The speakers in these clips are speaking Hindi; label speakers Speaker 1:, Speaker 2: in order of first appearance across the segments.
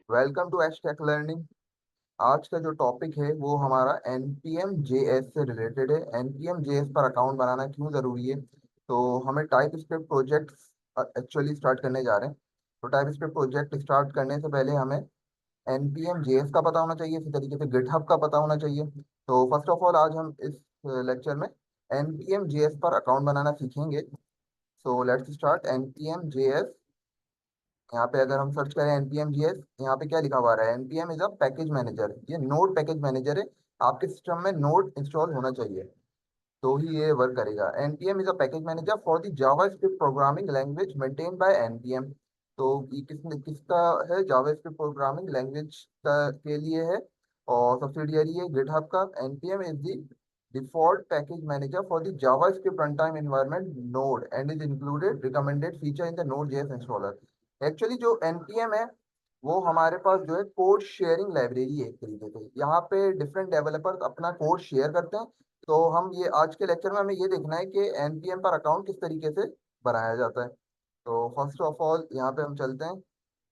Speaker 1: Welcome to H tech learning. आज का जो टॉपिक है वो हमारा npm JS से रिलेटेड है। npm JS पर अकाउंट बनाना क्यों ज़रूरी है। तो हमें type script project actually start करने जा रहे हैं। तो टाइप स्क्रिप्ट प्रोजेक्ट स्टार्ट करने से पहले हमें npm JS का पता होना चाहिए, इसी तरीके से गिटहब का पता होना चाहिए। तो फर्स्ट ऑफ ऑल आज हम इस लेक्चर में npm JS पर अकाउंट बनाना सीखेंगे। So let's start npm JS। यहाँ पे अगर हम सर्च करें npm JS, यहाँ पे क्या लिखा हुआ है, npm is a package manager. ये नोड पैकेज मैनेजर है। आपके सिस्टम में नोड इंस्टॉल होना चाहिए तो ही ये वर्क करेगा। npm is a package manager for the JavaScript programming language maintain by npm। तो ये किसका है, जावास्क्रिप्ट प्रोग्रामिंग लैंग्वेज का के लिए है और सब्सिडियरी है गिटहब का। npm is the default package manager for the JavaScript runtime environment node and is included recommended feature in the node JS installer. Actually जो npm है वो हमारे पास जो है कोड शेयरिंग लाइब्रेरी है एक तरीके से। यहाँ पे डिफरेंट डेवलपर्स अपना कोड शेयर करते हैं। तो हम ये आज के लेक्चर में हमें ये देखना है कि npm पर अकाउंट किस तरीके से बनाया जाता है। तो फर्स्ट ऑफ ऑल यहाँ पे हम चलते हैं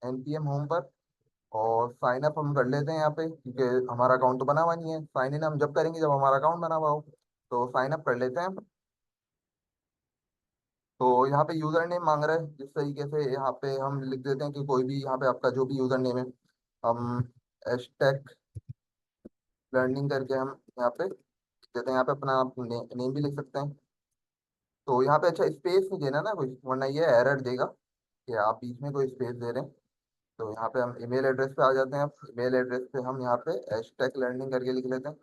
Speaker 1: npm होम पर और साइन अप हम कर लेते हैं यहाँ पे, क्योंकि हमारा अकाउंट तो बना हुआ नहीं है। साइन इन हम जब करेंगे जब हमारा अकाउंट बना हुआ हो। तो साइन अप कर लेते हैं। तो यहाँ पे यूजर नेम मांग रहा है, जिस तरीके से यहाँ पे हम लिख देते हैं कि कोई भी यहाँ पे आपका जो भी यूजर नेम है हम हैशटैग लर्निंग करके हम यहाँ पे लिख देते हैं। यहाँ पे अपना आप नेम भी लिख सकते हैं। तो यहाँ पे अच्छा स्पेस नहीं देना ना कोई, वरना ये एरर देगा कि आप बीच में कोई स्पेस दे रहे हैं। तो यहाँ पे हम ईमेल एड्रेस पे आ जाते हैं। अब ईमेल एड्रेस पे हम यहाँ पे हैशटैग लर्निंग करके लिख लेते हैं,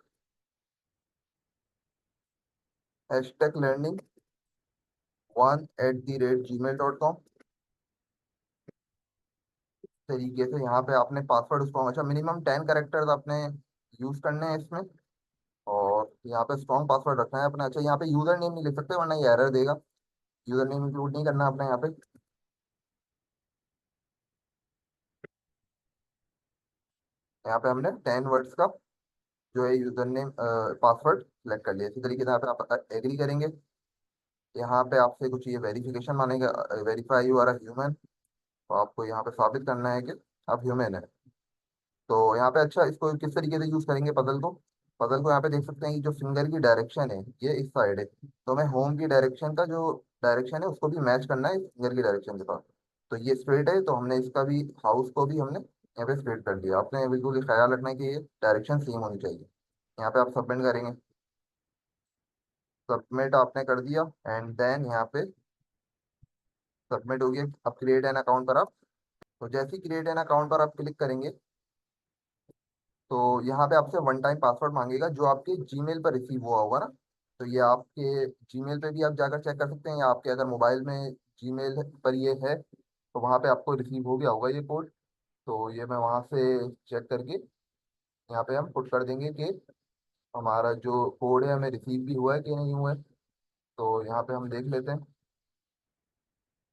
Speaker 1: हैशटैग लर्निंग 1@gmail.com। तरीके से यहाँ पे आपने पासवर्ड उसको अच्छा मिनिमम 10 कैरेक्टर्स आपने यूज करने हैं इसमें। और यहाँ पे स्ट्रॉन्ग पासवर्ड रखना है अपना। अच्छा यहाँ पे यूजर नेम नहीं लिख सकते वरना ये एरर देगा। यूजर नेम इंक्लूड नहीं करना आपने यहाँ पे। यहाँ पे हमने 10 वर्ड्स का जो है यूजर नेम पासवर्ड सेलेक्ट कर लिया। इसी तरीके से यहाँ पे आप एग्री करेंगे। यहाँ पे आपसे कुछ ये वेरिफिकेशन मानेगा, verify you are a human. तो आपको यहाँ पे साबित करना है कि आप ह्यूमन है। तो यहाँ पे अच्छा इसको किस तरीके से यूज करेंगे पजल को यहाँ पे देख सकते हैं कि जो फिंगर की डायरेक्शन है ये इस साइड है। तो हमें होम की डायरेक्शन का जो डायरेक्शन है उसको भी मैच करना है फिंगर की डायरेक्शन के साथ। तो ये स्ट्रेट है तो हमने इसका भी हाउस को भी हमने यहाँ पे स्ट्रेट कर दिया। आपने बिल्कुल ये ख्याल रखना है कि ये डायरेक्शन सेम होनी चाहिए। यहाँ पे आप सबमिट करेंगे। सबमिट आपने कर दिया एंड देन यहाँ पे सबमिट हो गया। अब क्रिएट एन अकाउंट पर आप, तो जैसे ही क्रिएट एन अकाउंट पर आप क्लिक करेंगे तो यहाँ पे आपसे वन टाइम पासवर्ड मांगेगा जो आपके जीमेल पर रिसीव हुआ होगा ना। तो ये आपके जीमेल पे भी आप जाकर चेक कर सकते हैं, या आपके अगर मोबाइल में जीमेल पर ये है तो वहाँ पे आपको रिसीव हो गया होगा ये कोड। तो ये मैं वहाँ से चेक करके यहाँ पे हम पुट कर देंगे कि हमारा जो कोड है हमें रिसीव भी हुआ है कि नहीं हुआ है। तो यहाँ पे हम देख लेते हैं।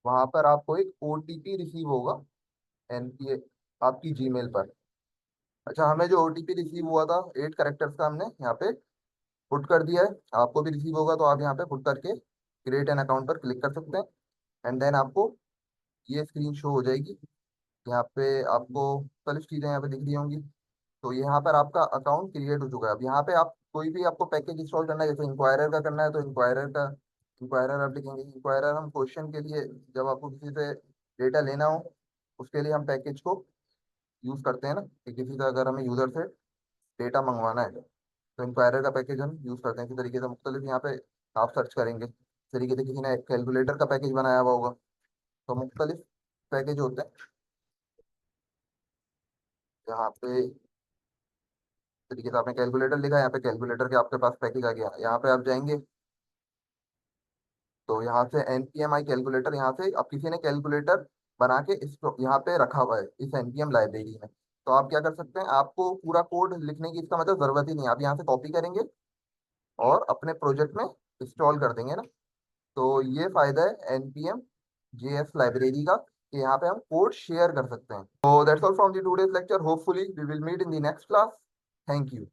Speaker 1: वहाँ पर आपको एक ओटीपी रिसीव होगा एनपीए आपकी जीमेल पर। अच्छा हमें जो ओटीपी रिसीव हुआ था 8 कैरेक्टर्स का हमने यहाँ पे पुट कर दिया है। आपको भी रिसीव होगा तो आप यहाँ पे पुट करके क्रिएट एन अकाउंट पर क्लिक कर सकते हैं। एंड देन आपको ये स्क्रीन शो हो जाएगी। यहाँ पे आपको मुख्तलिफ चीज़ें यहाँ पे दिख रही होंगी। तो यहाँ पर आपका अकाउंट क्रिएट हो चुका है। अब यहाँ पे आप कोई भी आपको पैकेज इंस्टॉल करना है, जैसे इंक्वायरर का करना है तो इंक्वायरर आप लिखेंगे। इंक्वायरर हम क्वेश्चन के लिए, जब आपको किसी से डेटा लेना हो उसके लिए हम पैकेज को यूज़ करते हैं ना, कि किसी से अगर हमें यूज़र से डेटा मंगवाना है तो इंक्वायरर का पैकेज हम यूज़ करते हैं। इसी तरीके से मुख्तलिफ यहाँ पे आप सर्च करेंगे। इस तरीके से किसी ने कैलकुलेटर का पैकेज बनाया हुआ होगा। तो मुख्तलिफ पैकेज होते हैं यहाँ पे। तरीके से आपने कैलकुलेटर लिखा, यहाँ पे कैलकुलेटर के आपके पास पैकेज आ गया। यहाँ पे आप जाएंगे तो यहाँ से npmi कैलकुलेटर, यहाँ से अब किसी ने कैलकुलेटर बना के इसको यहाँ पे रखा हुआ है इस npm लाइब्रेरी में। तो आप क्या कर सकते हैं, आपको पूरा कोड लिखने की इसका मतलब जरूरत ही नहीं है। आप यहाँ से कॉपी करेंगे और अपने प्रोजेक्ट में इंस्टॉल कर देंगे ना। तो ये फायदा है npm JS लाइब्रेरी का कि यहाँ पे हम कोड शेयर कर सकते हैं। तो that's all from the today's lecture. Hopefully we will meet in the next class. Thank you.